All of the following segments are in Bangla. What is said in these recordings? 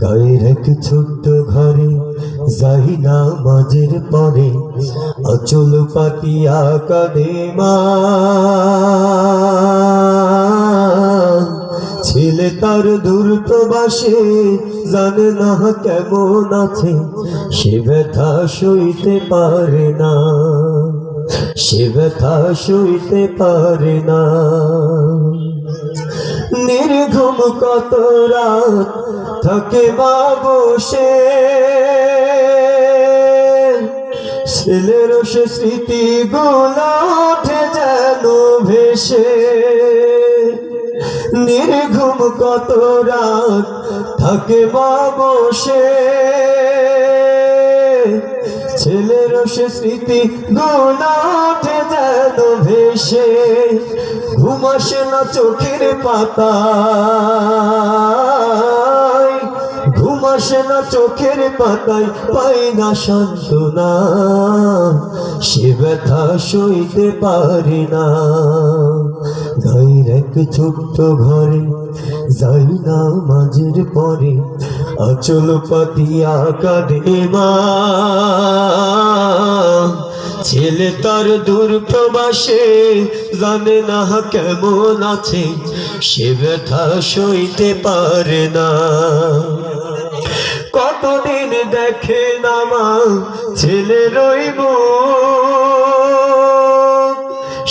গায়ের এক ছোট্ট ঘরে যাই নামাজের পরে আঁচল পাতিয়া কাঁদে মা। ছেলে তার দূর প্রবাসে জানে না কেমন আছে, সে ব্যথা সইতে পারে না, সে ব্যথা সইতে পারে না। নির্ঘুম কত রাত থাকে মা বসে, ছেলের সে স্মৃতিগুলো ওঠে যেন ভেসে। নির্ঘুম কত রাত থাকে মা বসে, ছেলের সে স্মৃতিগুলো ওঠে যেন ভেসে। ঘুম আসে না চোখের পাতায়, ঘুম আসে না চোখের পাতায়, পাই না সান্ত্বনা, সে ব্যথা সইতে পারি না। গায়ের এক ছোট্ট ঘরে যাই নামাজের পরে আঁচল পাতিয়া কাঁদে মা। ছেলে তার দূর প্রবাসে জানে না কেমন আছে, সে ব্যথা সইতে পারে না। কতদিন দেখে না মা ছেলের ওই মুখ,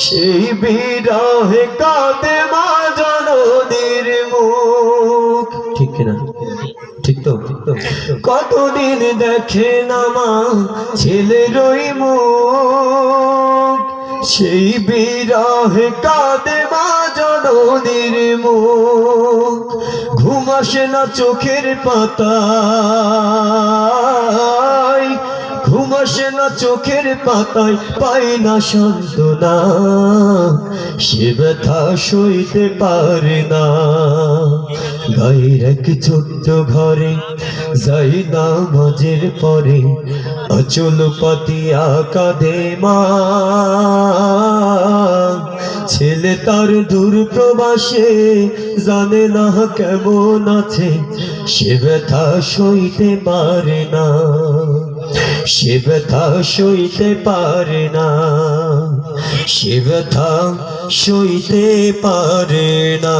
সেই বিরহে কাঁদে মা জননীর মুখ। ঠিক কিনা? ঠিক তো? কতদিন দেখে না মা ছেলের ওই মুখ, সেই বিরহে কাঁদে মা জননীর মুখ। ঘুম আসে না চোখের পাতায়, ঘুম আসে না চোখের পাতায়, পাই না সান্ত্বনা, সে ব্যথা সইতে পারে না। গায়ের এক ছোট্ট ঘরে যাই নামাজের পরে আঁচল পাতিয়া কাঁদে মা। ছেলে তার দূর প্রবাসে জানে না কেমন আছে, সে ব্যথা সইতে পারে না, সে ব্যথা সইতে পারে না, সে ব্যথা সইতে পারে না।